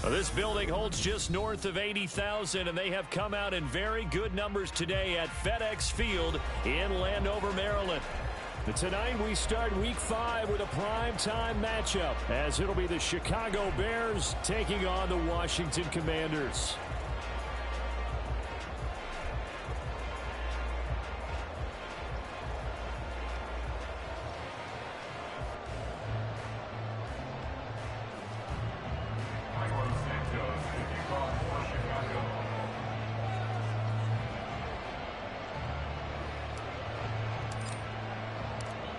This building holds just north of 80,000, and they have come out in very good numbers today at FedEx Field in Landover, Maryland. But tonight we start Week 5 with a primetime matchup, as it'll be the Chicago Bears taking on the Washington Commanders.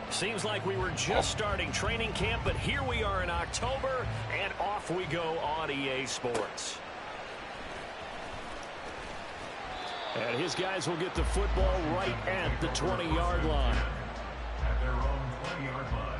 Seems like we were just starting training camp, but here we are in October, and off we go on EA Sports. And his guys will get the football right at the 20-yard line. At their own 20-yard line.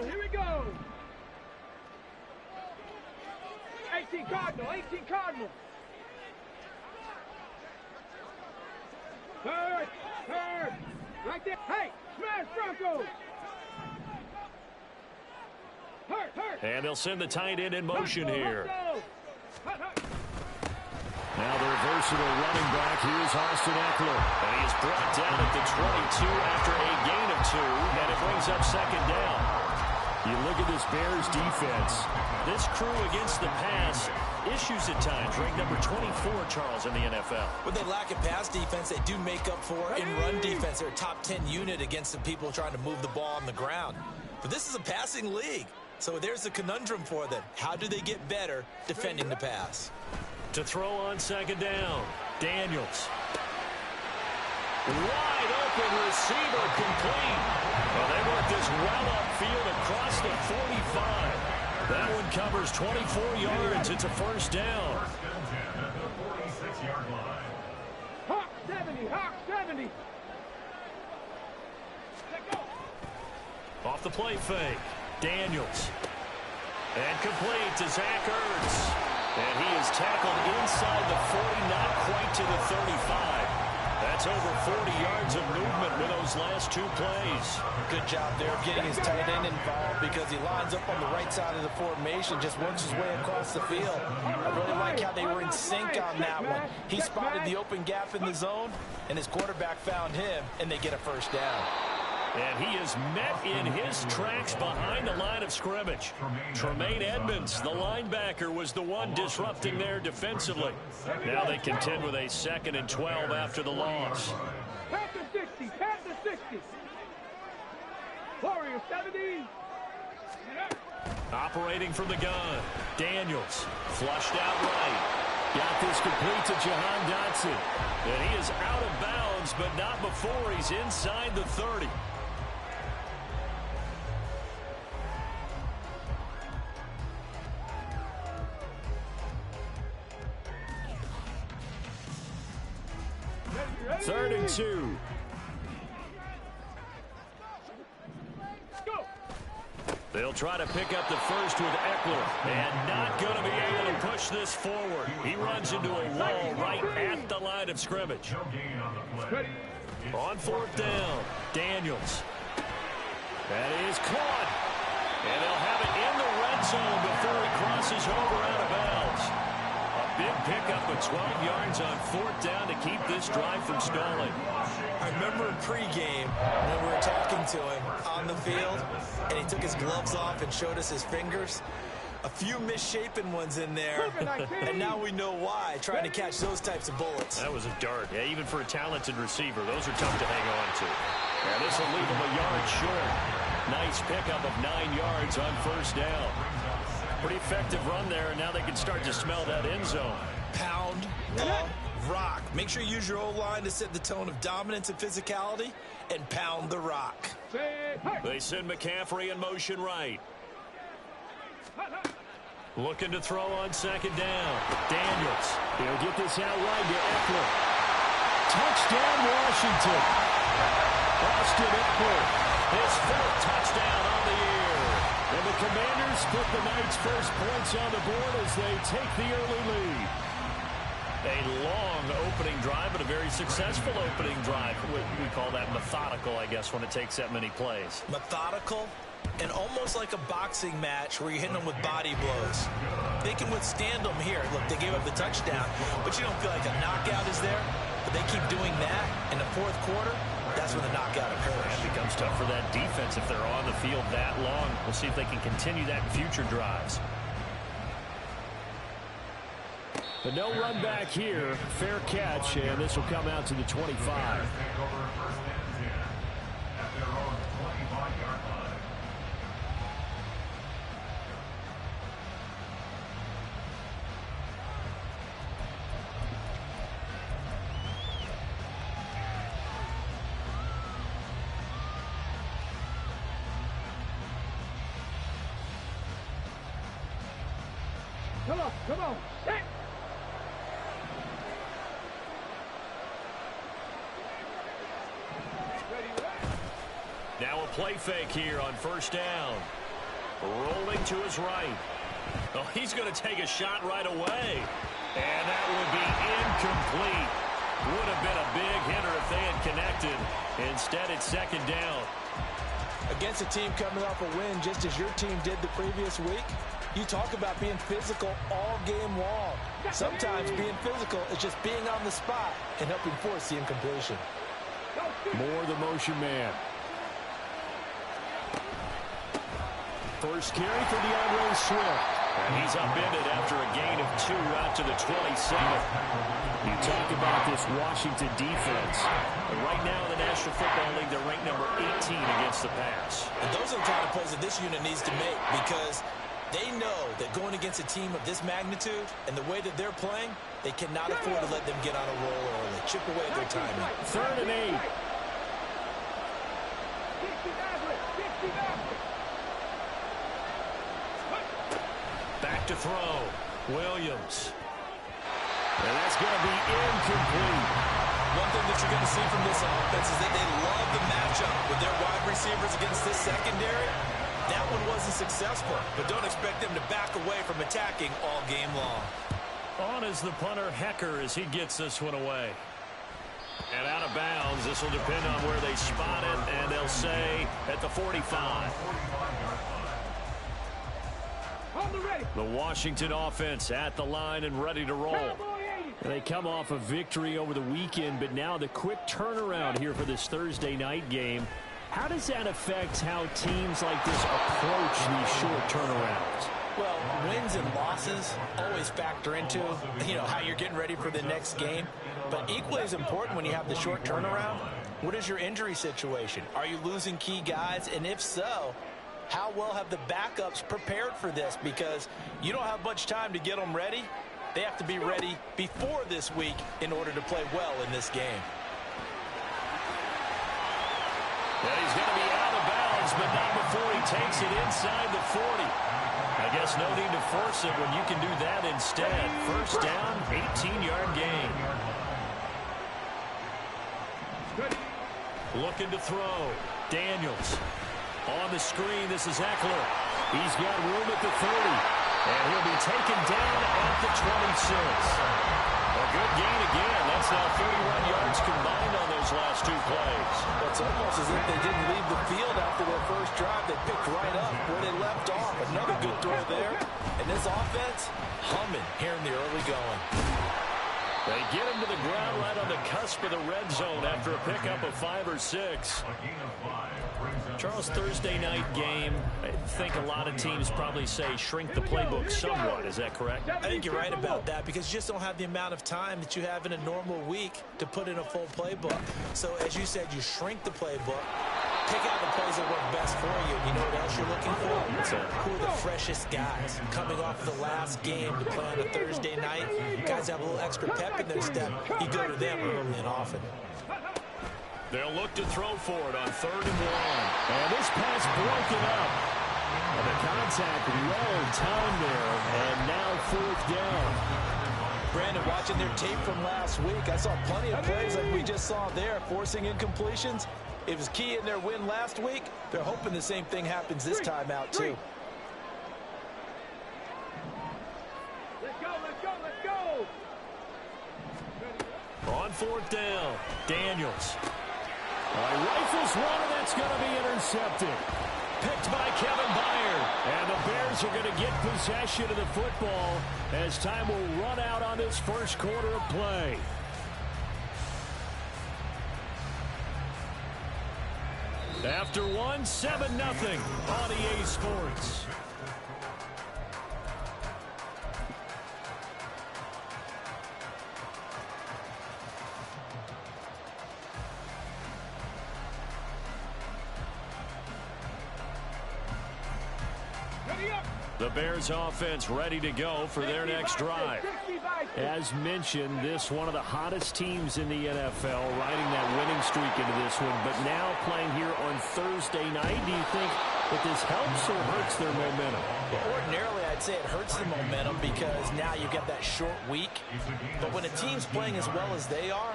Here we go. 18 Cardinal, 18 Cardinal. Third. Right there. Hey, smash Broncos. Hurt. And they'll send the tight end in motion here. Now the versatile running back, here's Austin Eckler. And he is brought down at the 22 after a gain of 2, and it brings up second down. You look at this Bears defense. This crew against the pass, issues at times. Ranked number 24, Charles, in the NFL. When they lack a pass defense, they do make up for in run defense. They're a top 10 unit against the people trying to move the ball on the ground. But this is a passing league. So there's a conundrum for them. How do they get better defending the pass? To throw on second down, Daniels. Wide open receiver complete. Well, they work this well upfield across the 45. That one covers 24 yards. It's a first down. First and 10 at the 46-yard line. Hawk 70. Let go. Off the play fake, Daniels. And complete to Zach Ertz. And he is tackled inside the 40, not quite to the 35. That's over 40 yards of movement with those last 2 plays. Good job there of getting his tight end involved because he lines up on the right side of the formation, just works his way across the field. I really like how they were in sync on that one. He spotted the open gap in the zone, and his quarterback found him, and they get a first down. And he is met in his tracks behind the line of scrimmage. Tremaine Edmonds, the linebacker, was the one disrupting there defensively. Now they contend with a 2nd and 12 after the loss. Panther 60. Warrior 70. Operating from the gun, Daniels, flushed out right. Got this complete to Jahan Dotson. And he is out of bounds, but not before he's inside the 30. Third and 2. They'll try to pick up the first with Eckler, and not going to be able to push this forward. He runs into a wall right at the line of scrimmage. On 4th down, Daniels. That is caught. And they'll have it in the red zone before he crosses over out of bounds. Big pickup of 12 yards on 4th down to keep this drive from stalling. I remember in pregame when we were talking to him on the field, and he took his gloves off and showed us his fingers. A few misshapen ones in there, and now we know why, trying to catch those types of bullets. That was a dart. Yeah, even for a talented receiver, those are tough to hang on to. Yeah, this will leave him a yard short. Nice pickup of 9 yards on 1st down. Pretty effective run there, and now they can start to smell that end zone. Pound the rock. Make sure you use your O-line to set the tone of dominance and physicality, and pound the rock. They send McCaffrey in motion right. Looking to throw on 2nd down. Daniels. He'll get this out wide to Eckler. Touchdown, Washington. Austin Eckler, his 4th touchdown on the year. And the Commanders put the Knights' first points on the board as they take the early lead. A long opening drive, but a very successful opening drive. We call that methodical, I guess, when it takes that many plays. Methodical and almost like a boxing match where you're hitting them with body blows. They can withstand them here. Look, they gave up the touchdown, but you don't feel like a knockout is there. But they keep doing that in the fourth quarter. That's when the knockout occurs. It becomes tough for that defense if they're on the field that long. We'll see if they can continue that in future drives. But no run back here. Fair catch, and this will come out to the 25. Come on. Hey. Now a play fake here on first down. Rolling to his right. Oh, he's going to take a shot right away. And that would be incomplete. Would have been a big hitter if they had connected. Instead, it's second down. Against a team coming off a win just as your team did the previous week, you talk about being physical all game long. Sometimes being physical is just being on the spot and helping force the incompletion. More the motion man. First carry for DeAndre Swift. And he's upended after a gain of 2 out to the 27. You talk about this Washington defense. But right now in the National Football League, they're ranked number 18 against the pass. And those are the kind of plays that this unit needs to make because they know that going against a team of this magnitude and the way that they're playing, they cannot afford to let them get on a roll early. Chip away at their timing. 3rd and 8. Back to throw. Williams. And that's going to be incomplete. One thing that you're going to see from this offense is that they love the matchup with their wide receivers against this secondary. That one wasn't successful, but don't expect them to back away from attacking all game long. On is the punter, Hecker, as he gets this one away. And out of bounds. This will depend on where they spot it, and they'll say at the 45. The Washington offense at the line and ready to roll. And they come off a victory over the weekend, but now the quick turnaround here for this Thursday night game. How does that affect how teams like this approach these short turnarounds? Well, wins and losses always factor into, how you're getting ready for the next game. But equally as important when you have the short turnaround, what is your injury situation? Are you losing key guys? And if so, how well have the backups prepared for this? Because you don't have much time to get them ready. They have to be ready before this week in order to play well in this game. And he's going to be out of bounds, but not before he takes it inside the 40. I guess no need to force it when you can do that instead. First down, 18-yard gain. Looking to throw. Daniels. On the screen, this is Eckler. He's got room at the 30. And he'll be taken down at the 26. A good gain again. That's now 31 yards combined on those last 2 plays. It's almost as if they didn't leave the field after their first drive. They picked right up where they left off. Another good throw there. And this offense, humming here in the early going. They get him to the ground right on the cusp of the red zone after a pickup of 5 or 6. Charles, Thursday night game, I think a lot of teams probably say shrink the playbook somewhat. Is that correct? I think you're right about that because you just don't have the amount of time that you have in a normal week to put in a full playbook. So as you said, you shrink the playbook, pick out the plays that work best for you. You know what else you're looking for? Who are the freshest guys coming off the last game to play on a Thursday night? Guys have a little extra pep in their step. You go to them early and often. They'll look to throw for it on 3rd and 1. And this pass broken up. And the contact well timed there. And now 4th down. Brandon, watching their tape from last week, I saw plenty of plays like we just saw there, forcing incompletions. It was key in their win last week. They're hoping the same thing happens this time out, too. Let's go. On fourth down, Daniels. Rifles one, and that's going to be intercepted. Picked by Kevin Byard. And the Bears are going to get possession of the football as time will run out on this first quarter of play. After one, 7-0 on EA Sports. The Bears offense ready to go for their next drive. As mentioned, this one of the hottest teams in the NFL, riding that winning streak into this one, but now playing here on Thursday night. Do you think that this helps or hurts their momentum? Well, ordinarily, I'd say it hurts the momentum because now you get that short week. But when a team's playing as well as they are,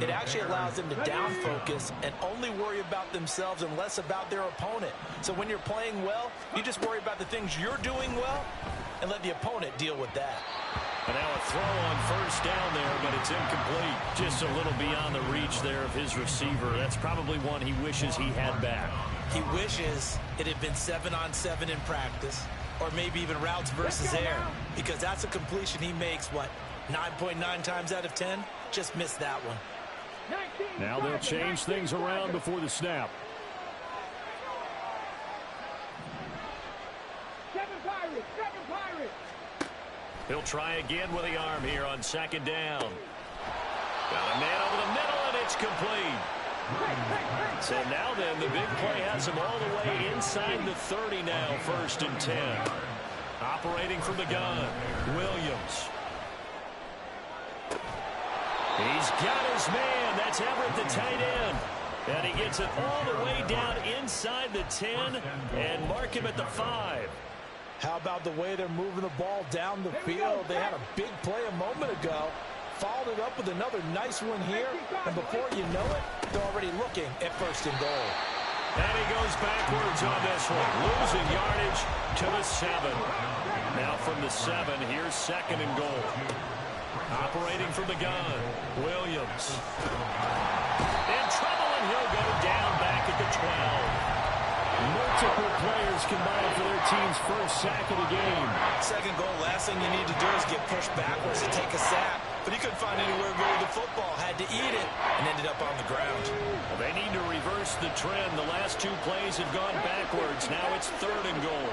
it actually allows them to down focus and only worry about themselves and less about their opponent. So when you're playing well, you just worry about the things you're doing well and let the opponent deal with that. And now a throw on first down there, but it's incomplete. Just a little beyond the reach there of his receiver. That's probably one he wishes he had back. He wishes it had been 7-on-7 in practice, or maybe even routes versus air, because that's a completion he makes, 9.9 times out of 10? Just missed that one. Now they'll change things around before the snap. Seven Pirates. He'll try again with the arm here on second down. Got a man over the middle, and it's complete. So now then, the big play has him all the way inside the 30 now, 1st and 10. Operating from the gun, Williams. He's got his man. That's Everett, the tight end. And he gets it all the way down inside the 10 and mark him at the 5. How about the way they're moving the ball down the field? They had a big play a moment ago. Followed it up with another nice one here. And before you know it, they're already looking at 1st and goal. And he goes backwards on this one. Losing yardage to the 7. Now from the 7, here's 2nd and goal. Operating from the gun, Williams. In trouble, and he'll go down back at the 12. Multiple players combined for their team's first sack of the game. 2nd goal, last thing you need to do is get pushed backwards and take a sack. But he couldn't find anywhere to go with the football, had to eat it, and ended up on the ground. Well, they need to reverse the trend. The last 2 plays have gone backwards. Now it's 3rd and goal.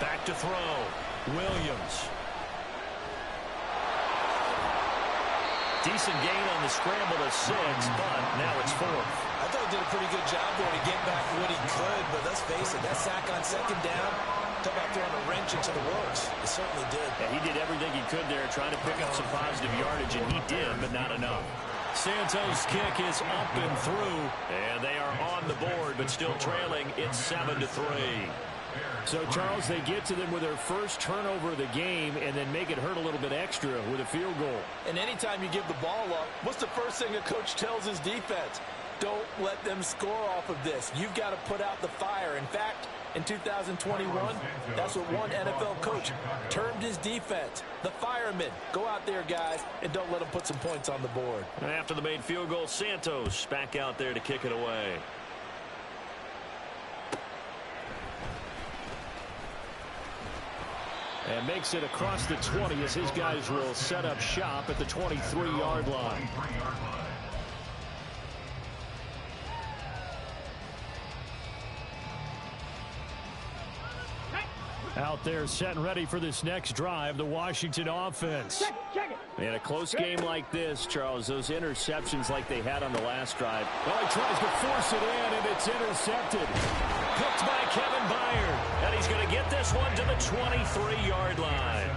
Back to throw. Williams. Decent gain on the scramble to 6, but now it's 4th. I thought he did a pretty good job there to get back what he could, but let's face it, that sack on 2nd down, talk about throwing a wrench into the works. It certainly did. Yeah, he did everything he could there, trying to pick up some positive yardage, and he did, but not enough. Santos' kick is up and through, and they are on the board, but still trailing. It's 7-3. So, Charles, they get to them with their first turnover of the game and then make it hurt a little bit extra with a field goal. And anytime you give the ball up, what's the first thing a coach tells his defense? Don't let them score off of this. You've got to put out the fire. In fact, in 2021, that's what one NFL coach termed his defense. The firemen. Go out there, guys, and don't let them put some points on the board. And after the made field goal, Santos back out there to kick it away. And makes it across the 20 as his guys will set up shop at the 23-yard line. Out there set and ready for this next drive, the Washington offense. In a close game like this, Charles, those interceptions like they had on the last drive. Well, he tries to force it in, and it's intercepted. Picked by Kevin Byard. And he's going to get this one to the 23-yard line.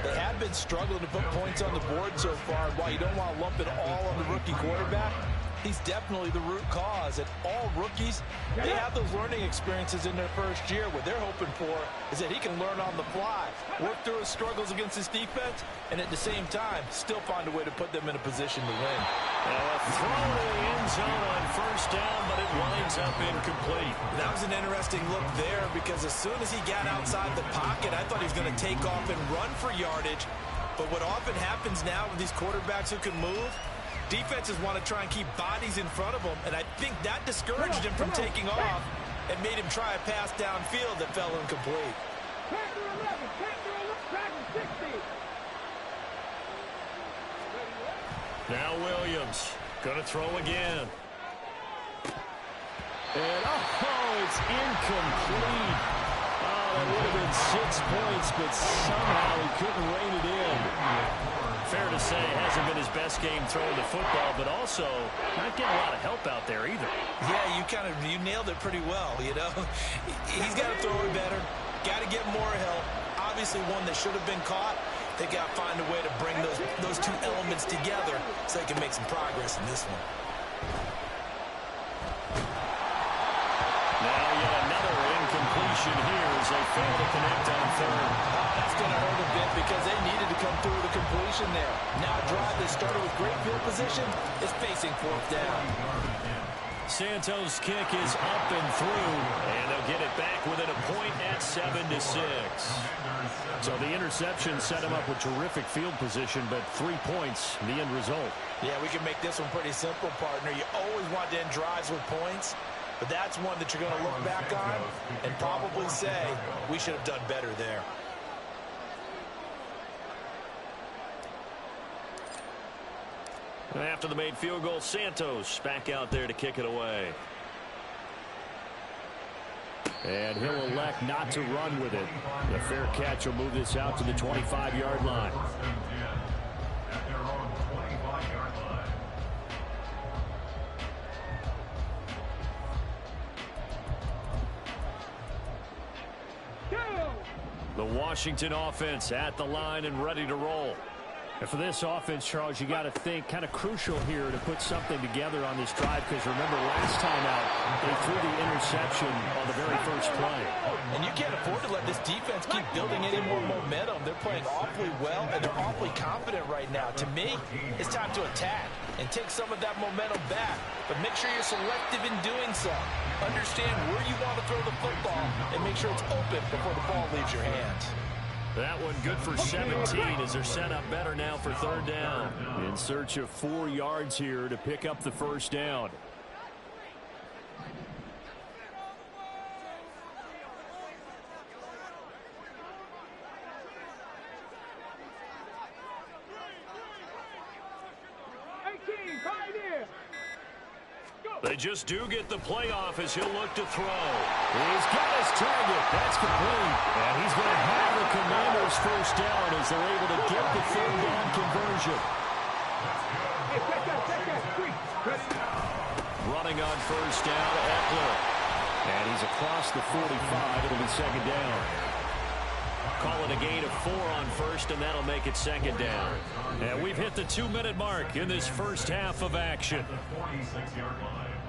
They have been struggling to put points on the board so far. While you don't want to lump it all on the rookie quarterback, He's definitely the root cause. And all rookies, they have those learning experiences in their first year. What they're hoping for is that he can learn on the fly, work through his struggles against his defense, and at the same time, still find a way to put them in a position to win. A throw to the end zone on first down, but it winds up incomplete. That was an interesting look there because as soon as he got outside the pocket, I thought he was going to take off and run for yardage. But what often happens now with these quarterbacks who can move, defenses want to try and keep bodies in front of him, and I think that discouraged him from taking off and made him try a pass downfield that fell incomplete. Now Williams going to throw again. And, it's incomplete. That would have been 6 points, but somehow he couldn't rein it in. Fair to say, hasn't been his best game throwing the football, but also not getting a lot of help out there either. Yeah, you nailed it pretty well, you know. He's got to throw it better, got to get more help. Obviously one that should have been caught. They got to find a way to bring those two elements together so they can make some progress in this one. Now yet another incompletion here as they fail to connect on third. That's going to hurt a bit because they needed to come through with a completion there. Now a drive that started with great field position is facing fourth down. Santos' kick is up and through, and they'll get it back within a point at 7-6. So the interception set him up with terrific field position, but 3 points, the end result. Yeah, we can make this one pretty simple, partner. You always want to end drives with points, but that's one that you're going to look back on and probably say, we should have done better there. After the made field goal, Santos back out there to kick it away. And he'll elect not to run with it. The fair catch will move this out to the 25-yard line. At their own 25-yard line. The Washington offense at the line and ready to roll. And for this offense, Charles, you got to think kind of crucial here to put something together on this drive because remember last time out they threw the interception on the very first play. And you can't afford to let this defense keep building any more momentum. They're playing awfully well and they're awfully confident right now. To me, it's time to attack and take some of that momentum back. But make sure you're selective in doing so. Understand where you want to throw the football and make sure it's open before the ball leaves your hands. That one good for 17 as they're set up better now for third down. In search of 4 yards here to pick up the first down. They just do get the playoff as he'll look to throw. He's got his target. That's complete. And he's going to have the Commanders' first down as they're able to get the third down conversion. Running on first down, Eckler. And he's across the 45. It'll be second down. Call it a gain of 4 on first, and that'll make it second down. And we've hit the 2-minute mark in this first half of action.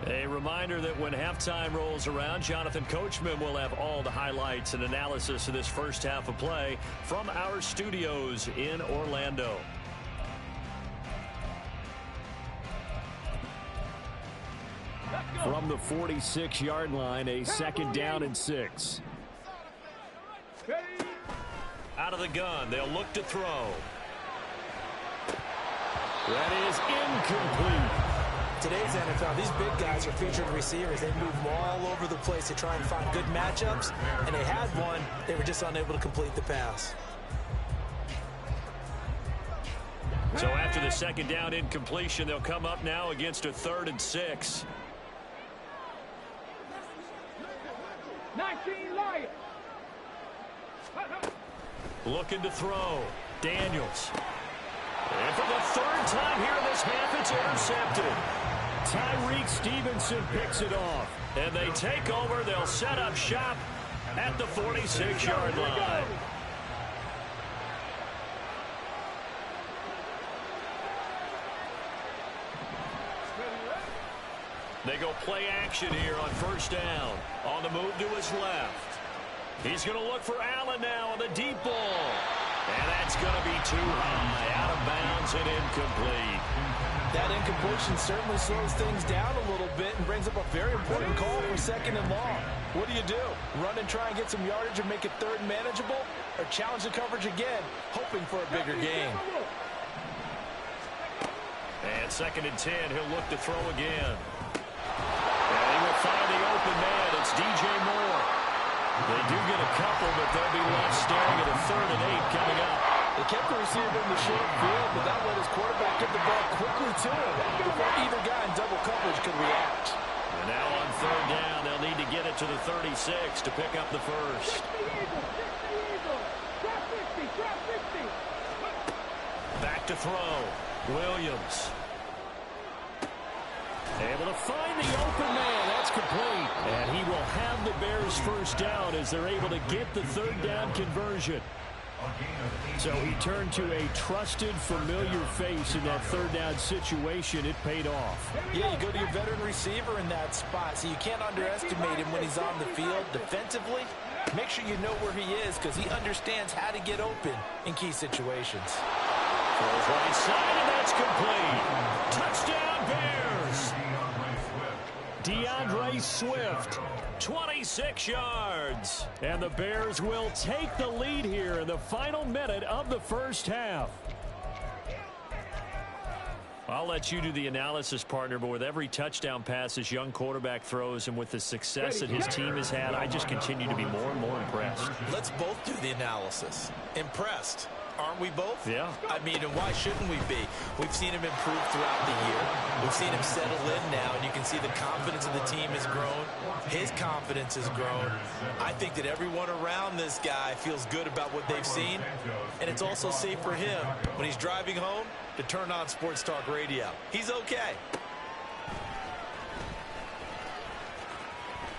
A reminder that when halftime rolls around, Jonathan Coachman will have all the highlights and analysis of this first half of play from our studios in Orlando. From the 46-yard line, a second down and 6. Out of the gun, they'll look to throw. That is incomplete. Today's NFL, these big guys are featured receivers. They move all over the place to try and find good matchups, and they had one. They were just unable to complete the pass. So after the second down incompletion, they'll come up now against a 3rd and 6. 19 Lions. Looking to throw. Daniels. And for the 3rd time here in this half, it's intercepted. Tyreek Stevenson picks it off. And they take over. They'll set up shop at the 46-yard line. They go play action here on first down. On the move to his left. He's going to look for Allen now on the deep ball. And that's going to be too high. Out of bounds and incomplete. That incompletion certainly slows things down a little bit and brings up a very important call for second and long. What do? Run and try and get some yardage and make it third and manageable? Or challenge the coverage again, hoping for a bigger gain? And second and 10, he'll look to throw again. And he will find the open man. It's DJ Moore. They do get a couple, but they'll be left staring at a 3rd and 8 coming up. They kept the receiver in the short field, but that let his quarterback get the ball quickly to him before either guy in double coverage could react. And now on 3rd down, they'll need to get it to the 36 to pick up the first. Back to throw. Williams. Able to find the open man. That's complete. And he will have the Bears first down as they're able to get the 3rd down conversion. So he turned to a trusted, familiar face in that 3rd down situation. It paid off. Yeah, you go to your veteran receiver in that spot, so you can't underestimate him when he's on the field defensively. Make sure you know where he is because he understands how to get open in key situations. Throws right side, and that's complete. Touchdown, Bears. DeAndre Swift, 26 yards. And the Bears will take the lead here in the final minute of the first half. I'll let you do the analysis, partner, but with every touchdown pass this young quarterback throws and with the success that his team has had, I just continue to be more and more impressed. Let's both do the analysis. Impressed. Aren't we both? Yeah. I mean, and why shouldn't we be? We've seen him improve throughout the year. We've seen him settle in now, and you can see the confidence of the team has grown. His confidence has grown. I think that everyone around this guy feels good about what they've seen, and it's also safe for him when he's driving home to turn on Sports Talk Radio. He's okay.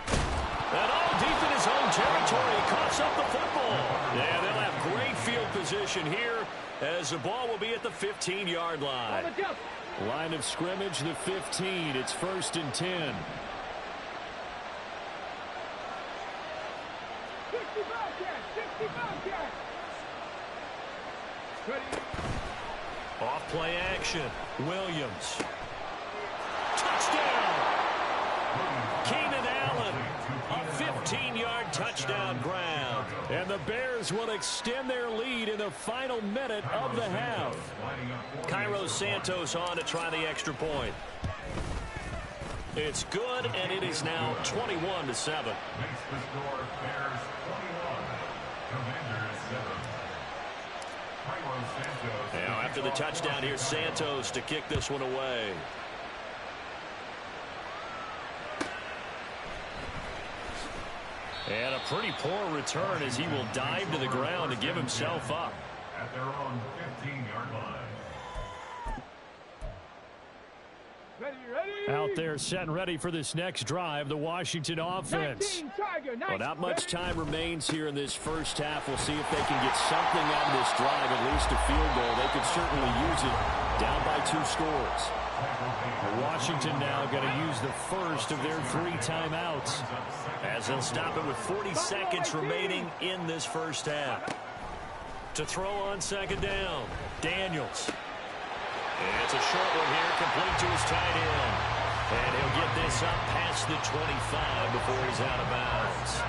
And all deep in his own territory, he coughs up the football. Yeah, they'll have great field position here as the ball will be at the 15-yard line. Line of scrimmage, the 15. It's 1st and 10. 65 yards. Off play action. Williams. Touchdown! Keenan Allen. A 15-yard touchdown grab. And the Bears will extend their lead in the final minute of the half. Cairo Santos on to try the extra point. It's good, and it is now 21-7. Makes the score Bears 21, Commanders 7. Now after the touchdown, here's Santos to kick this one away. And a pretty poor return as he will dive to the ground to give himself up. At their own 15-yard line. Out there set and ready for this next drive, the Washington offense. Well, not much time remains here in this first half. We'll see if they can get something out of this drive, at least a field goal. They could certainly use it down by 2 scores. Washington now going to use the first of their 3 timeouts as they'll stop it with 40 seconds remaining in this first half. To throw on 2nd down, Daniels. And it's a short one here, complete to his tight end. And he'll get this up past the 25 before he's out of bounds.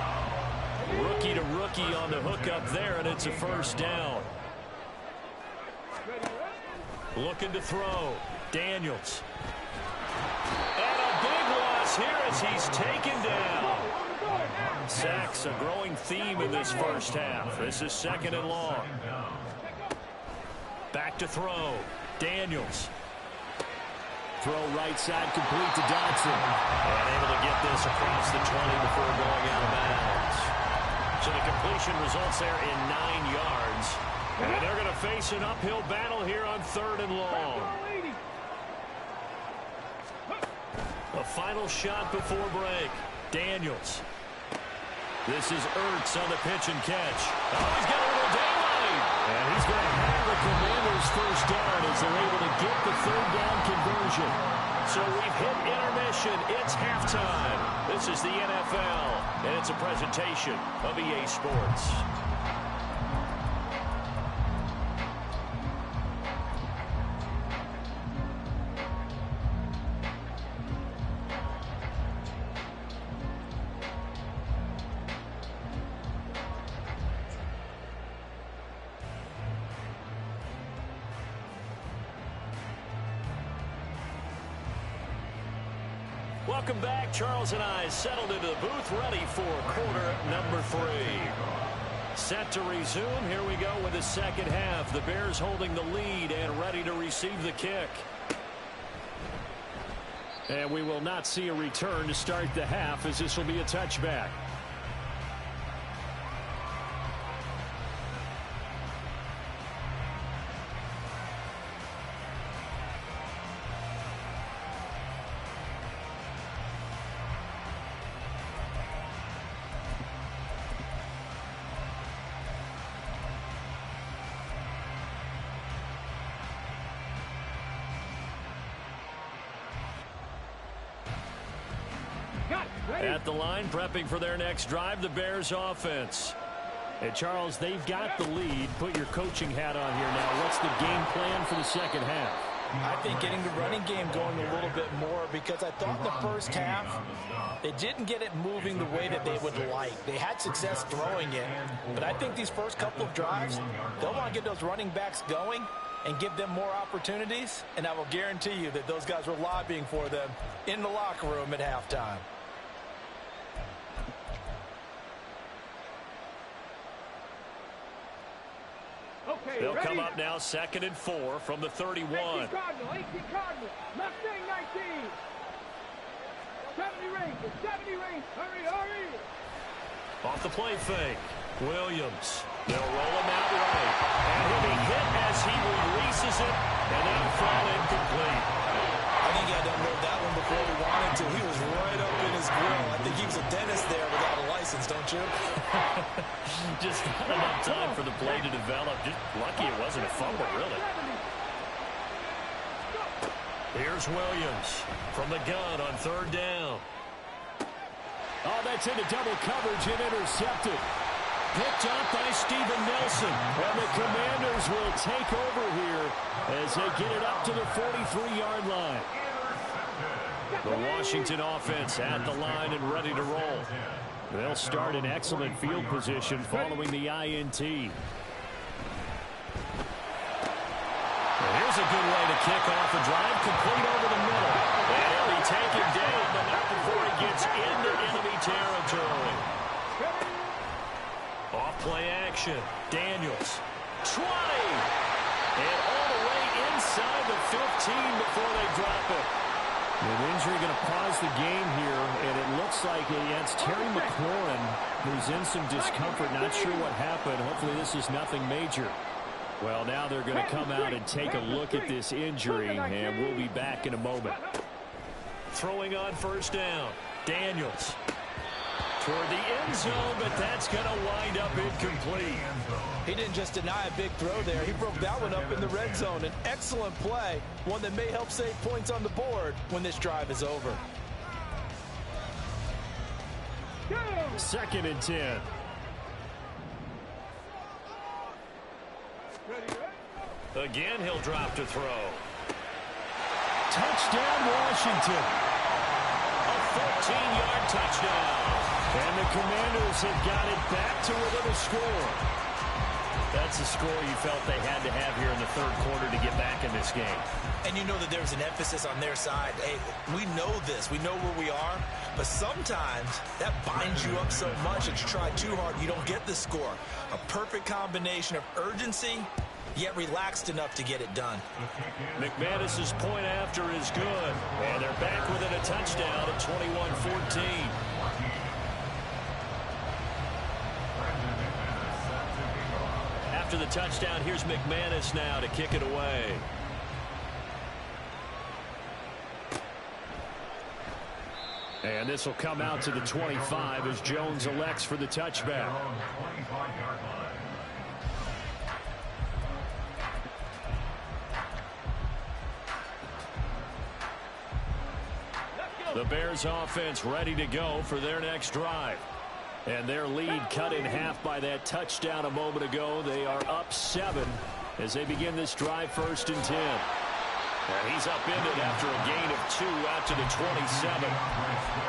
Rookie to rookie on the hook up there, and it's a first down. Looking to throw. Daniels. And a big loss here as he's taken down. Sacks, a growing theme in this first half. This is 2nd and long. Back to throw. Daniels. Throw right side complete to Dotson. And able to get this across the 20 before going out of bounds. So the completion results there in 9 yards. And they're going to face an uphill battle here on 3rd and long. A final shot before break. Daniels. This is Ertz on the pitch and catch. Oh, he's got a little daylight. And he's going to have the the Commanders' first down as they're able to get the third down conversion. So we've hit intermission. It's halftime. This is the NFL, and it's a presentation of EA Sports. Welcome back. Charles and I settled into the booth, ready for quarter number 3. Set to resume. Here we go with the second half. The Bears holding the lead and ready to receive the kick. And we will not see a return to start the half, as this will be a touchback. At the line, prepping for their next drive, the Bears offense. And Charles, they've got the lead. Put your coaching hat on here now. What's the game plan for the second half? I think getting the running game going a little bit more, because I thought in the first half they didn't get it moving the way that they would like. They had success throwing it, but I think these first couple of drives, they'll want to get those running backs going and give them more opportunities, and I will guarantee you that those guys were lobbying for them in the locker room at halftime. Okay, they'll ready? come up now, 2nd and 4 from the 31. 18 Cardinal, Mustang 19. 70 range, 70 range. Hurry, hurry. Off the play fake. Williams. They'll roll him out right. And he'll be hit as he releases it. And that'll fall incomplete. I think he had to unload that one before he wanted to. He was right up in his grill. I think he was a dentist there without a license, don't you? Just not enough time for the play to develop. Just lucky it wasn't a fumble, really. Here's Williams from the gun on 3rd down. Oh, that's into double coverage and intercepted. Picked up by Steven Nelson. And the Commanders will take over here as they get it up to the 43-yard line. The Washington offense at the line and ready to roll. They'll start in excellent field position following the INT. Well, here's a good way to kick off a drive, complete over the middle. And he'll be taken down, but not before he gets into enemy territory. Off play action. Daniels. 20. And all the way inside the 15 before they drop it. An injury going to pause the game here, and it looks like against Terry McLaurin, who's in some discomfort. Not sure what happened. Hopefully this is nothing major. Well, now they're going to come out and take a look at this injury, and we'll be back in a moment. Throwing on 1st down. Daniels. Toward the end zone, but that's going to wind up incomplete. He didn't just deny a big throw there. He broke that one up in the red zone. An excellent play, one that may help save points on the board when this drive is over. 2nd and 10. Again, he'll drop to throw. Touchdown, Washington. A 14-yard touchdown. And the Commanders have got it back to within a score. That's the score you felt they had to have here in the 3rd quarter to get back in this game. And you know that there's an emphasis on their side. Hey, we know this. We know where we are. But sometimes that binds you up so much that you try too hard, you don't get the score. A perfect combination of urgency, yet relaxed enough to get it done. McManus's point after is good. And they're back within a touchdown at 21-14. After the touchdown, here's McManus now to kick it away. And this will come out to the 25 as Jones elects for the touchback. The Bears offense ready to go for their next drive. And their lead cut in half by that touchdown a moment ago. They are up 7 as they begin this drive, 1st and 10. And he's upended after a gain of 2 out to the 27.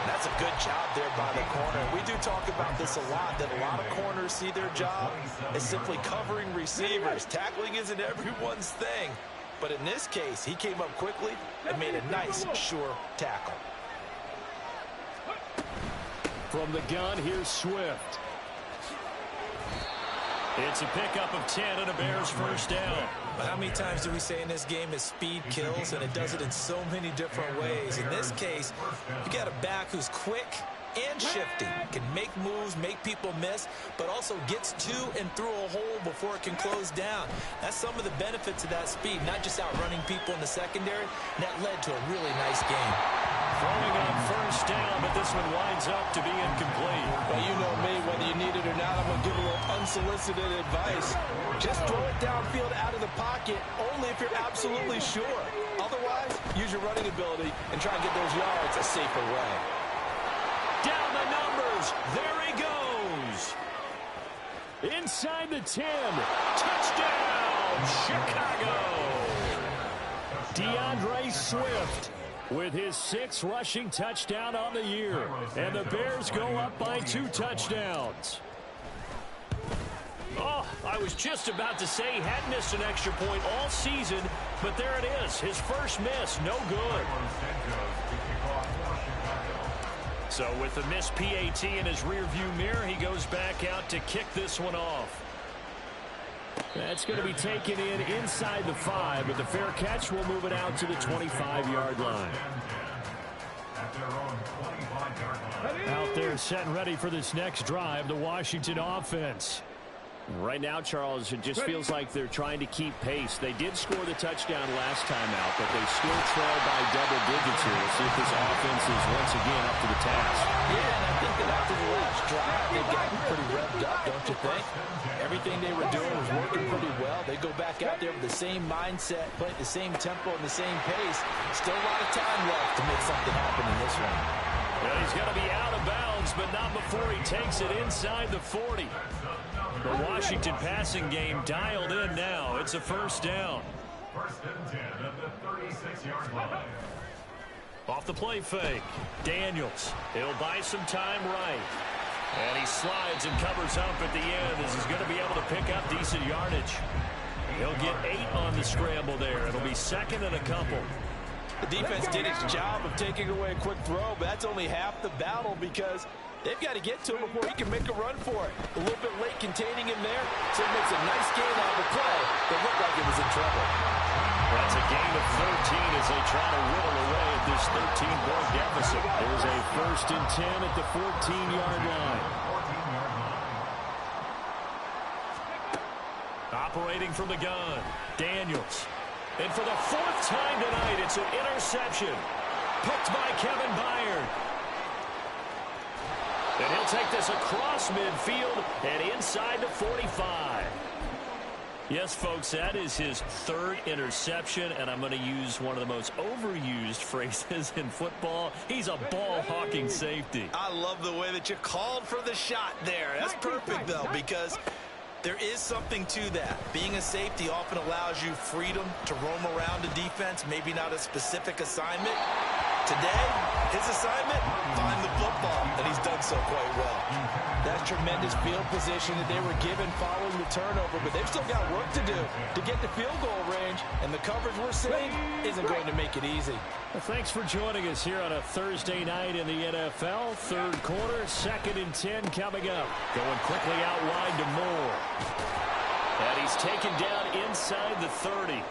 That's a good job there by the corner. We do talk about this a lot, that a lot of corners see their job as simply covering receivers. Tackling isn't everyone's thing. But in this case, he came up quickly and made a nice, sure tackle. From the gun, here's Swift. It's a pickup of 10 and a Bears first down. How many times do we say in this game is speed kills, and it does it in so many different ways. In this case, you got a back who's quick and shifty, can make moves, make people miss, but also gets to and through a hole before it can close down. That's some of the benefits of that speed, not just outrunning people in the secondary. And that led to a really nice game. Throwing on first down, but this one winds up to be incomplete. Well, you know me, whether you need it or not, I'm going to give a little unsolicited advice. Just throw it downfield out of the pocket, only if you're absolutely sure. Otherwise, use your running ability and try and get those yards a safer way. Down the numbers. There he goes. Inside the 10. Touchdown, Chicago. DeAndre Swift with his 6th rushing touchdown on the year. And the Bears go up by 2 touchdowns. Oh, I was just about to say he hadn't missed an extra point all season, but there it is. His first miss, no good. So with the missed PAT in his rearview mirror, he goes back out to kick this one off. That's going to be taken in inside the 5, but the fair catch will move it out to the 25-yard line. Out there set and ready for this next drive, the Washington offense. Right now, Charles, it just feels like they're trying to keep pace. They did score the touchdown last time out, but they still trail by double digits here. We'll see if this offense is once again up to the task. Yeah, and I think that after the last drive, they've gotten pretty revved up, don't you think? Everything they were doing was working pretty well. They go back out there with the same mindset, play at the same tempo and the same pace. Still a lot of time left to make something happen in this one. Well, he's going to be out of bounds, but not before he takes it inside the 40. The Washington passing game dialed in now. It's a first down. 1st and 10 at the 36-yard line. Off the play fake. Daniels. He'll buy some time right. And he slides and covers up at the end as he's going to be able to pick up decent yardage. He'll get 8 on the scramble there. It'll be 2nd and a couple. The defense did its job of taking away a quick throw, but that's only half the battle because they've got to get to him before he can make a run for it. A little bit late containing him there, so it makes a nice gain on the play that looked like it was in trouble. That's a gain of 13 as they try to whittle away at this 13-point deficit. There's a 1st and 10 at the 14-yard line. Operating from the gun, Daniels. And for the 4th time tonight, it's an interception. Picked by Kevin Byard. And he'll take this across midfield and inside the 45. Yes, folks, that is his 3rd interception, and I'm going to use one of the most overused phrases in football. He's a ball-hawking safety. I love the way that you called for the shot there. That's perfect, though, because there is something to that. Being a safety often allows you freedom to roam around a defense, maybe not a specific assignment. Today, his assignment, find the football, and he's done so quite well. That's tremendous field position that they were given following the turnover, but they've still got work to do to get the field goal range, and the coverage we're seeing isn't going to make it easy. Well, thanks for joining us here on a Thursday night in the NFL. 3rd quarter, 2nd and 10 coming up. Going quickly out wide to Moore. And he's taken down inside the 30.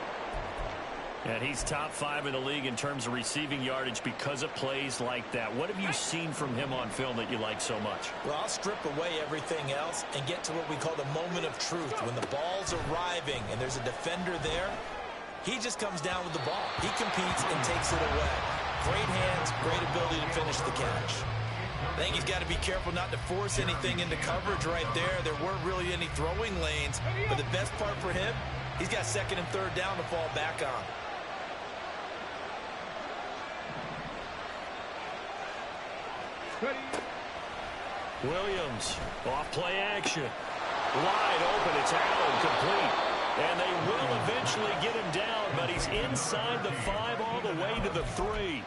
And he's top 5 in the league in terms of receiving yardage because of plays like that. What have you seen from him on film that you like so much? Well, I'll strip away everything else and get to what we call the moment of truth. When the ball's arriving and there's a defender there, he just comes down with the ball. He competes and takes it away. Great hands, great ability to finish the catch. I think he's got to be careful not to force anything into coverage right there. There weren't really any throwing lanes, but the best part for him, he's got 2nd and 3rd down to fall back on. Williams, off play action. Wide open, it's out and complete. And they will eventually get him down, but he's inside the 5 all the way to the 3.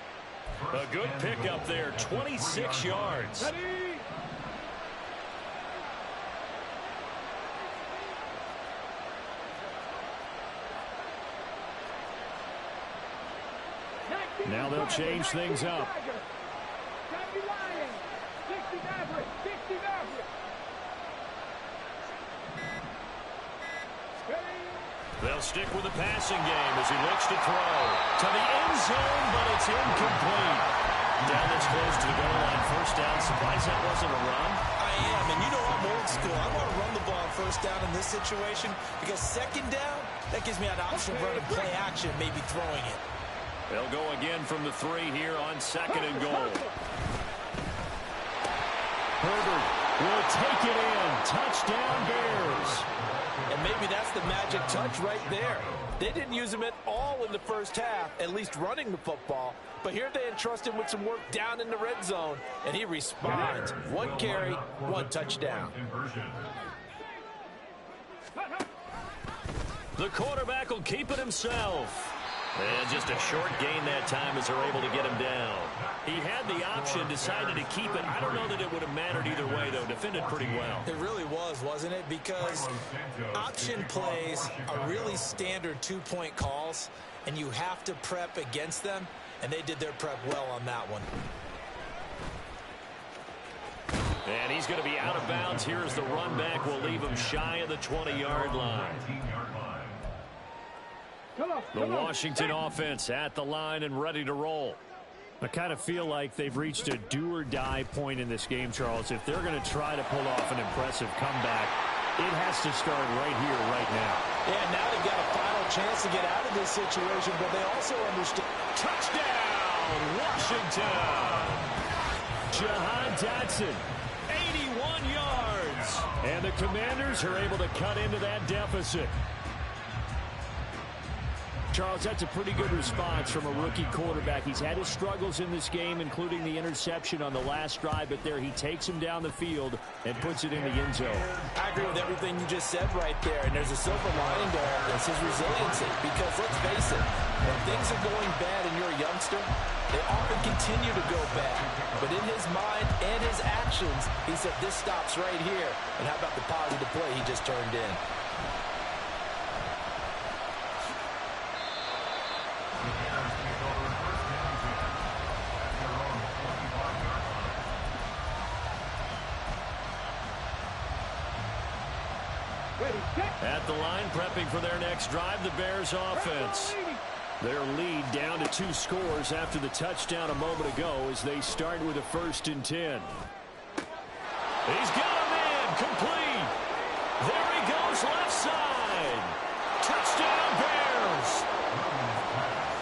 A good pickup there, 26 yards. Now they'll change things up. They'll stick with the passing game as he looks to throw. To the end zone, but it's incomplete. Down that's close to the goal line. First down. Surprised that wasn't a run. I am, and you know I'm old school. I want to run the ball on first down in this situation because second down, that gives me an option of running play action, maybe throwing it. They'll go again from the 3 here on second and goal. Herbert will take it in. Touchdown Bears. And maybe that's the magic touch right there. They didn't use him at all in the first half, at least running the football. But here they entrust him with some work down in the red zone, and he responds. 1 carry, 1 touchdown. The quarterback will keep it himself. And just a short gain that time as they're able to get him down. He had the option, decided to keep it. I don't know that it would have mattered either way, though. Defended pretty well. It really was, wasn't it? Because option plays are really standard 2-point calls, and you have to prep against them, and they did their prep well on that one. And he's going to be out of bounds. Here's the run back. We'll leave him shy of the 20-yard line. The Washington offense at the line and ready to roll. I kind of feel like they've reached a do-or-die point in this game, Charles. If they're going to try to pull off an impressive comeback, it has to start right here, right now. Yeah, now they've got a final chance to get out of this situation, but they also understand. Touchdown, Washington! Jahan Dotson, 81 yards. And the Commanders are able to cut into that deficit. Charles, that's a pretty good response from a rookie quarterback. He's had his struggles in this game, including the interception on the last drive, but there he takes him down the field and puts it in the end zone. I agree with everything you just said right there, and there's a silver lining to all this, his resiliency, because let's face it, when things are going bad and you're a youngster, they often continue to go bad. But in his mind and his actions, he said, this stops right here. And how about the positive play he just turned in? At the line, prepping for their next drive, the Bears offense. Their lead down to 2 scores after the touchdown a moment ago as they start with a 1st and 10. He's got a man complete. There he goes left side. Touchdown Bears.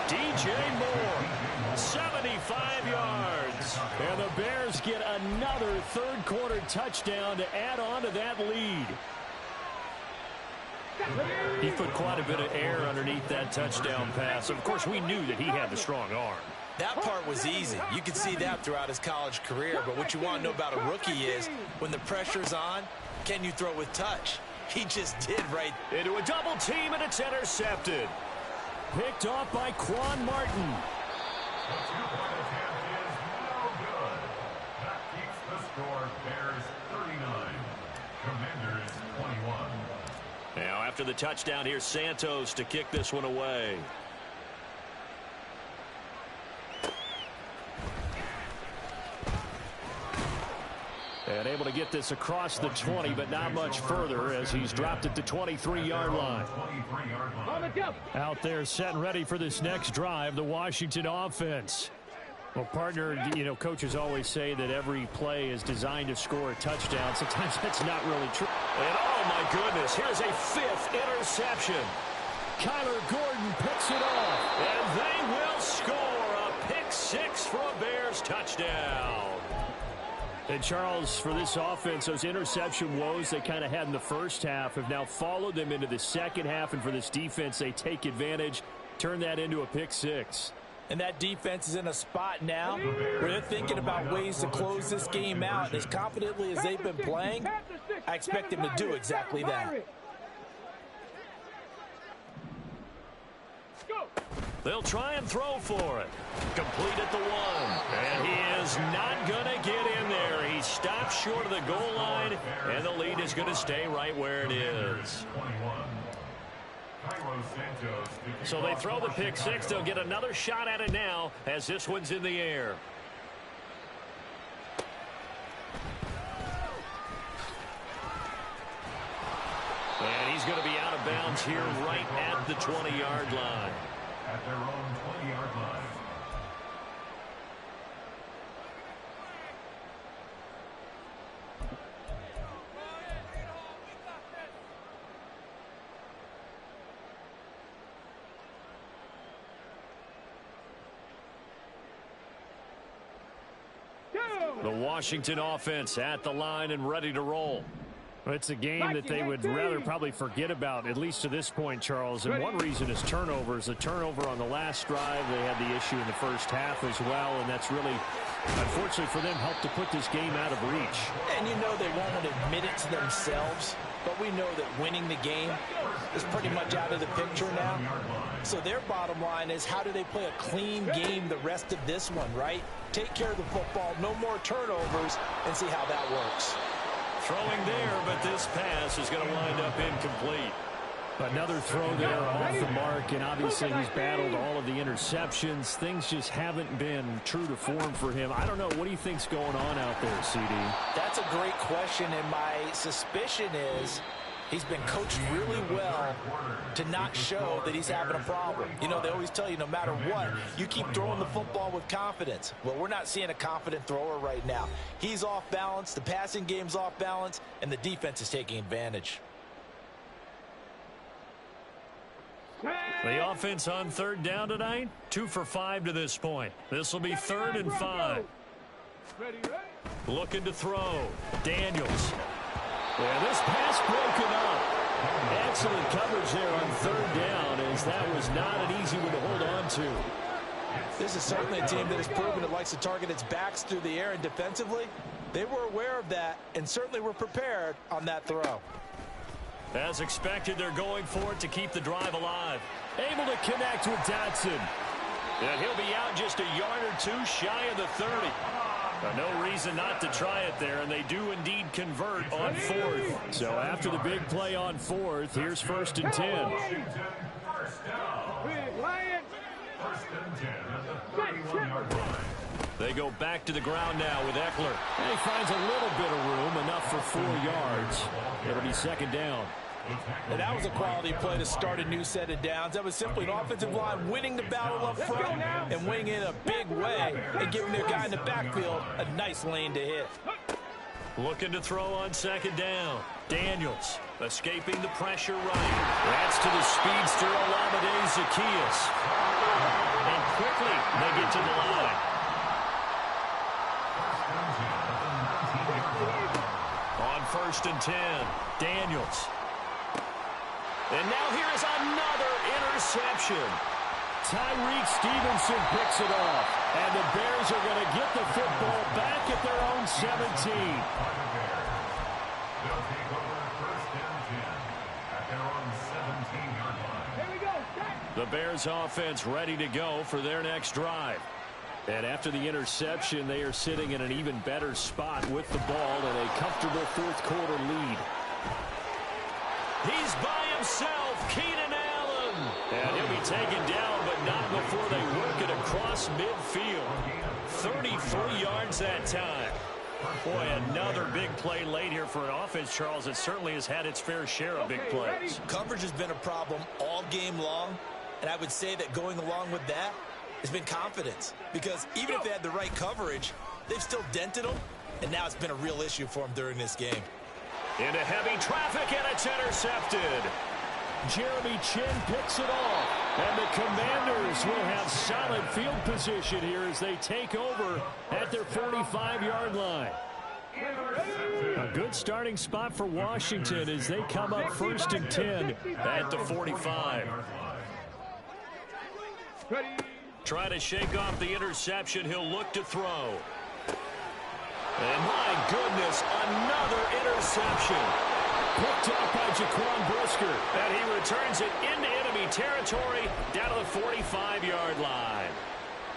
DJ Moore, 75 yards. And the Bears get another 3rd quarter touchdown to add on to that lead. He put quite a bit of air underneath that touchdown pass. Of course, we knew that he had the strong arm. That part was easy. You could see that throughout his college career. But what you want to know about a rookie is when the pressure's on, can you throw with touch? He just did right. Into a double team, and it's intercepted. Picked off by Quan Martin. The 2-point attempt is no good. That keeps the score. Bears 39. Commanders 21. Now after the touchdown, here's Santos to kick this one away. And able to get this across the 20, but not much further as he's dropped at the 23-yard line. Out there set and ready for this next drive, the Washington offense. Well, partner, you know, coaches always say that every play is designed to score a touchdown. Sometimes that's not really true. And oh my goodness, here's a 5th interception. Kyler Gordon picks it off, and they will score a pick 6 for a Bears touchdown. And Charles, for this offense, those interception woes they kind of had in the first half have now followed them into the second half, and for this defense, they take advantage, turn that into a pick 6. And that defense is in a spot now where they're thinking about ways to close this game out. As confidently as they've been playing, I expect them to do exactly that. They'll try and throw for it. Complete at the 1. And he is not going to get in there. He stops short of the goal line, and the lead is going to stay right where it is. So they throw the pick six. They'll get another shot at it now as this one's in the air. And he's going to be out of bounds here right at the 20-yard line. At their own 20-yard line. The Washington offense at the line and ready to roll. It's a game that they would rather probably forget about, at least to this point, Charles. And one reason is turnovers. A turnover on the last drive. They had the issue in the first half as well, and that's really, unfortunately for them, helped to put this game out of reach. And you know they won't admit it to themselves, but we know that winning the game is pretty much out of the picture now. So their bottom line is, how do they play a clean game the rest of this one, right? Take care of the football, no more turnovers, and see how that works. Throwing there, but this pass is going to wind up incomplete. Another throw there off the mark, and obviously he's battled all of the interceptions. Things just haven't been true to form for him. I don't know. What do you think's going on out there, CD? That's a great question, and my suspicion is he's been coached really well to not show that he's having a problem. You know, they always tell you no matter what, you keep throwing the football with confidence. Well, we're not seeing a confident thrower right now. He's off balance, the passing game's off balance, and the defense is taking advantage. The offense on third down tonight, 2 for 5 to this point. This will be 3rd and 5. Looking to throw. Daniels. Yeah, this pass broken up. Excellent coverage there on 3rd down, as that was not an easy one to hold on to. This is certainly a team that has proven it likes to target its backs through the air, and defensively, they were aware of that and certainly were prepared on that throw. As expected, they're going for it to keep the drive alive. Able to connect with Dotson. And he'll be out just a yard or two shy of the 30. No reason not to try it there, and they do indeed convert on 4th. So after the big play on 4th, here's 1st and 10. Washington, first down. First and 10 at the 31-yard line. They go back to the ground now with Eckler. And he finds a little bit of room, enough for 4 yards. It'll be 2nd down. And that was a quality play to start a new set of downs. That was simply an offensive line winning the battle up front and winning in a big way and giving their guy in the backfield a nice lane to hit. Looking to throw on 2nd down. Daniels escaping the pressure right. That's to the speedster Olamide Zaccheaus. And quickly they get to the line. On 1st and 10, Daniels. And now here is another interception. Tyreek Stevenson picks it off. And the Bears are going to get the football back at their own 17. They'll take over 1st and 10 at their own 17-yard line. Here we go. The Bears offense ready to go for their next drive. And after the interception, they are sitting in an even better spot with the ball and a comfortable 4th quarter lead. He's by himself, Keenan Allen. And he'll be taken down, but not before they work it across midfield. 33 yards that time. Boy, another big play late here for an offense, Charles. It certainly has had its fair share of big plays. Coverage has been a problem all game long, and I would say that going along with that has been confidence. Because even if they had the right coverage, they've still dented them, and now it's been a real issue for them during this game. Into heavy traffic, and it's intercepted. Jeremy Chin picks it off. And the Commanders will have solid field position here as they take over at their 45-yard line. A good starting spot for Washington as they come up 1st and 10 at the 45. Try to shake off the interception. He'll look to throw. And my goodness, another interception. Picked up by Jaquan Brisker. And he returns it into enemy territory down to the 45-yard line.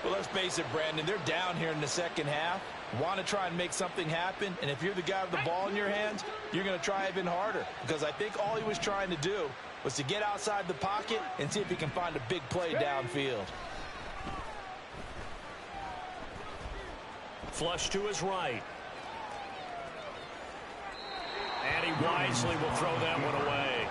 Well, let's face it, Brandon. They're down here in the second half. Want to try and make something happen. And if you're the guy with the ball in your hands, you're going to try even harder. Because I think all he was trying to do was to get outside the pocket and see if he can find a big play downfield. Flush to his right. And he wisely will throw that one away.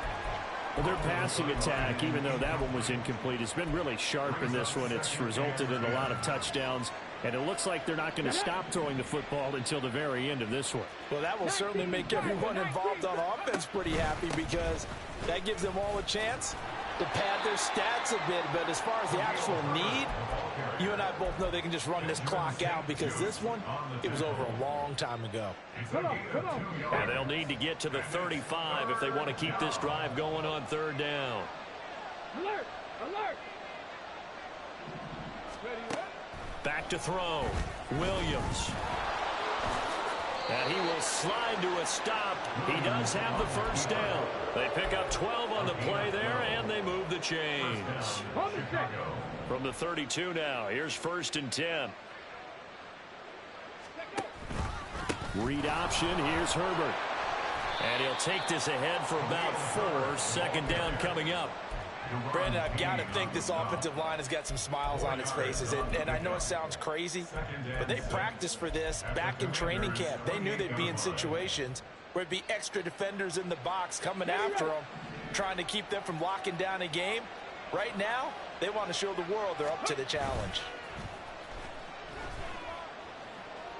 Well, their passing attack, even though that one was incomplete, has been really sharp in this one. It's resulted in a lot of touchdowns, and it looks like they're not going to stop throwing the football until the very end of this one. Well, that will certainly make everyone involved on offense pretty happy because that gives them all a chance to pad their stats a bit. But as far as the actual need, you and I both know they can just run this clock out because this one, it was over a long time ago. Come on. And they'll need to get to the 35 if they want to keep this drive going on third down. Alert! Back to throw. Williams. And he will slide to a stop. He does have the first down. They pick up 12 on the play there, and they move the chains. From the 32 now, here's 1st and 10. Read option, here's Herbert. And he'll take this ahead for about 4. 2nd down coming up. Brandon, I've got to think this offensive line has got some smiles on its faces. And I know it sounds crazy, but they practiced for this back in training camp. They knew they'd be in situations where it'd be extra defenders in the box coming after them, trying to keep them from locking down a game. Right now, they want to show the world they're up to the challenge.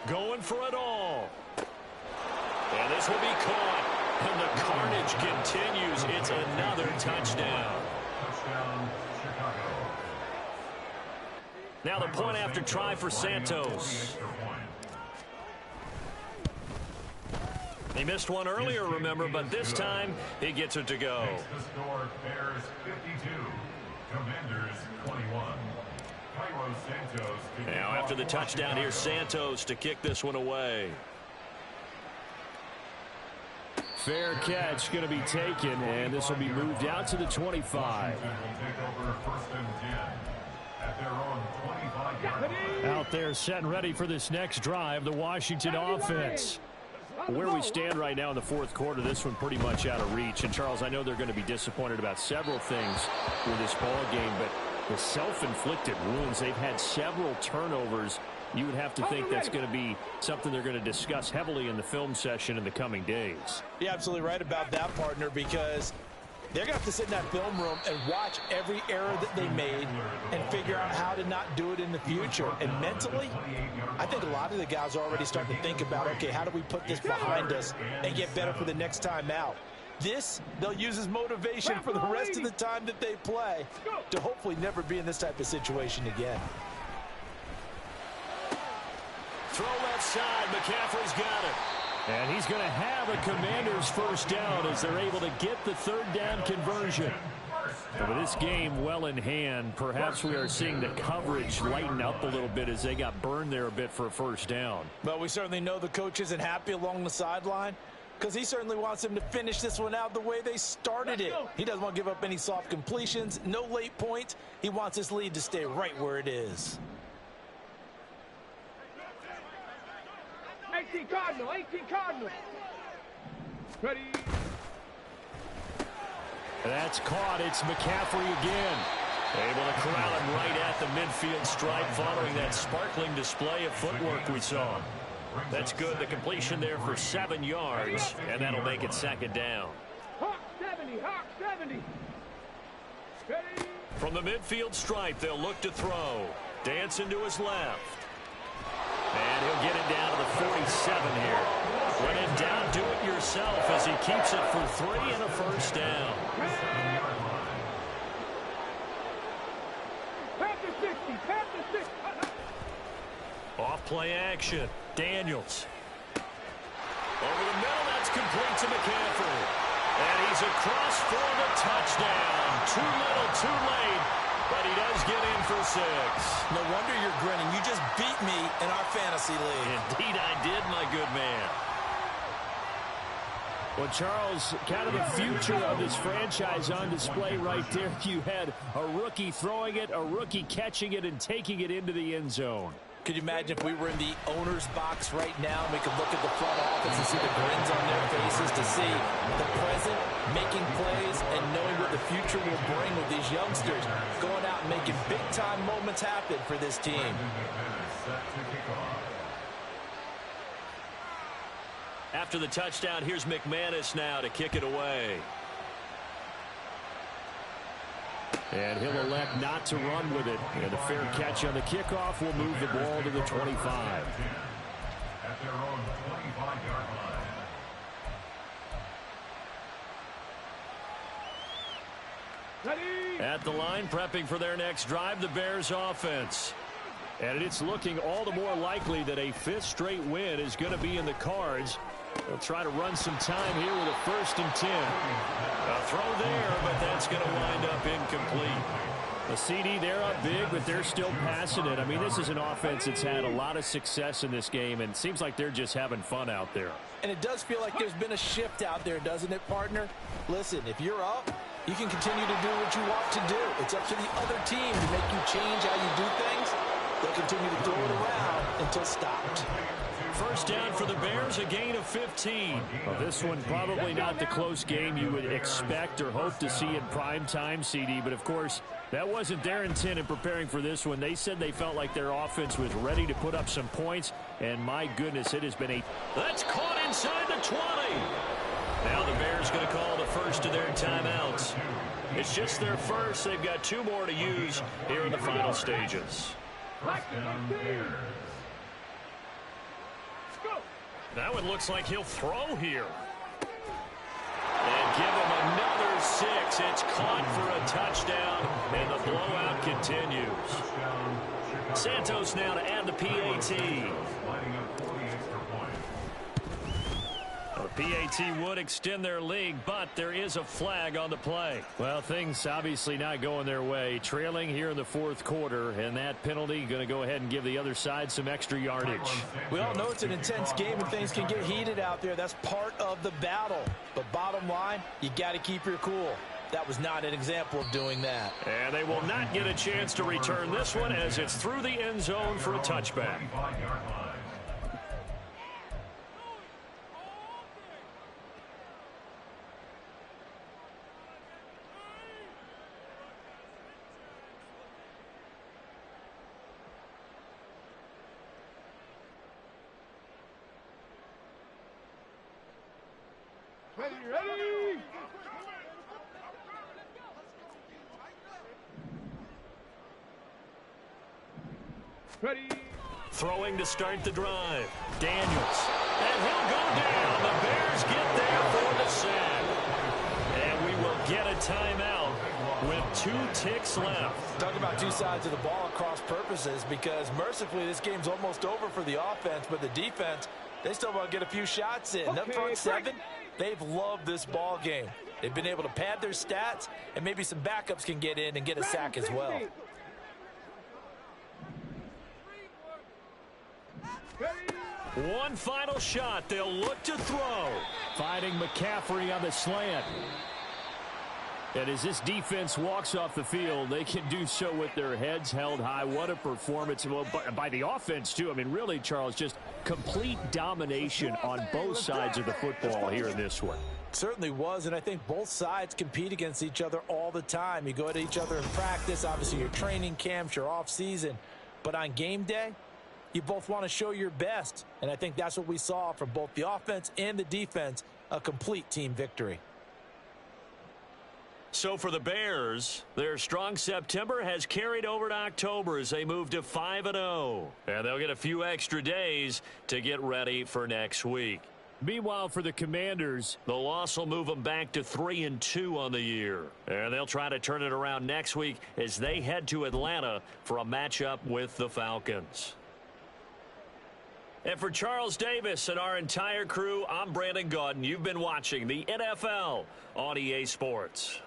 Going for it all. And this will be caught. And the carnage continues. It's another touchdown. Now the point after try for Santos. He missed one earlier, remember, but this time he gets it to go. The score, Bears 52, Commanders 21. Now after the touchdown, here's Santos to kick this one away. Fair catch going to be taken, and this will be moved out to the 25. Out there set and ready for this next drive, the Washington offense. Where we stand right now in the 4th quarter, this one pretty much out of reach. And, Charles, I know they're going to be disappointed about several things with this ball game, but the self-inflicted wounds, they've had several turnovers. You would have to think that's going to be something they're going to discuss heavily in the film session in the coming days. You're absolutely right about that, partner, because they're going to have to sit in that film room and watch every error that they made and figure out how to not do it in the future. And mentally, I think a lot of the guys are already starting to think about, okay, how do we put this behind us and get better for the next time out? This, they'll use as motivation for the rest of the time that they play to hopefully never be in this type of situation again. Throw left side. McCaffrey's got it. And he's going to have a Commanders first down as they're able to get the 3rd down conversion. But with this game well in hand, perhaps we are seeing the coverage lighten up a little bit as they got burned there a bit for a first down. But we certainly know the coach isn't happy along the sideline because he certainly wants them to finish this one out the way they started it. He doesn't want to give up any soft completions, no late points. He wants this lead to stay right where it is. 18 Cardinal. Ready. That's caught. It's McCaffrey again. Able to corral him right at the midfield stripe following that sparkling display of footwork we saw. That's good. The completion there for 7 yards, and that'll make it 2nd down. Hawk 70. Ready. From the midfield stripe, they'll look to throw. Dancing to his left. And he'll get it down to the 47 here. When in doubt, do it yourself as he keeps it for 3 and a first down. Off play action. Daniels. Over the middle, that's complete to McCaffrey. And he's across for the touchdown. Too little, too late. But he does get in for 6. No wonder you're grinning. You just beat me in our fantasy league. Indeed I did, my good man. Well, Charles, kind of the future of this franchise on display right there. You had a rookie throwing it, a rookie catching it, and taking it into the end zone. Could you imagine if we were in the owner's box right now and we could look at the front office and see the grins on their faces, to see the present making plays and knowing what the future will bring with these youngsters going out and making big-time moments happen for this team. After the touchdown, here's McManus now to kick it away. And he'll elect not to run with it. And a fair catch on the kickoff will move the ball to the 25. At their own 25-yard line. Ready? At the line, prepping for their next drive, the Bears offense. And it's looking all the more likely that a 5th straight win is going to be in the cards. They'll try to run some time here with a 1st and 10. A throw there, but that's going to wind up incomplete. A CD, they're up big, but they're still passing it. I mean, this is an offense that's had a lot of success in this game, and it seems like they're just having fun out there. And it does feel like there's been a shift out there, doesn't it, partner? Listen, if you're up, you can continue to do what you want to do. It's up to the other team to make you change how you do things. They'll continue to throw it around until stopped. First down for the Bears, a gain of 15. Well, this one probably not the close game you would expect or hope to see in prime time, CD. But, of course, that wasn't their intent in preparing for this one. They said they felt like their offense was ready to put up some points. And, my goodness, it has been a... That's caught inside the 20. Now the Bears going to call the first of their timeouts. It's just their first. They've got 2 more to use here in the final stages. That one looks like he'll throw here. And give him another 6. It's caught for a touchdown, and the blowout continues. Santos now to add the PAT. The PAT would extend their lead, but there is a flag on the play. Well, things obviously not going their way. Trailing here in the 4th quarter, and that penalty going to go ahead and give the other side some extra yardage. We all know it's an intense game and things can get heated out there. That's part of the battle. But bottom line, you got to keep your cool. That was not an example of doing that. And they will not get a chance to return this one as it's through the end zone for a touchback. Ready? Ready? Throwing to start the drive. Daniels. And he'll go down. The Bears get there for the sack. And we will get a timeout with 2 ticks left. Talk about 2 sides of the ball at cross purposes, because mercifully this game's almost over for the offense, but the defense, they still want to get a few shots in. That front 7, they've loved this ball game. They've been able to pad their stats, and maybe some backups can get in and get a sack as well. One final shot. They'll look to throw. Finding McCaffrey on the slant. And as this defense walks off the field, they can do so with their heads held high. What a performance by the offense, too. I mean, really, Charles, just complete domination on both sides of the football here in this one. Certainly was, and I think both sides compete against each other all the time. You go at each other in practice, obviously your training camps, your off season, but on game day, you both want to show your best, and I think that's what we saw from both the offense and the defense, a complete team victory. So for the Bears, their strong September has carried over to October as they move to 5-0. And they'll get a few extra days to get ready for next week. Meanwhile, for the Commanders, the loss will move them back to 3-2 on the year. And they'll try to turn it around next week as they head to Atlanta for a matchup with the Falcons. And for Charles Davis and our entire crew, I'm Brandon Gaudin. You've been watching the NFL on EA Sports.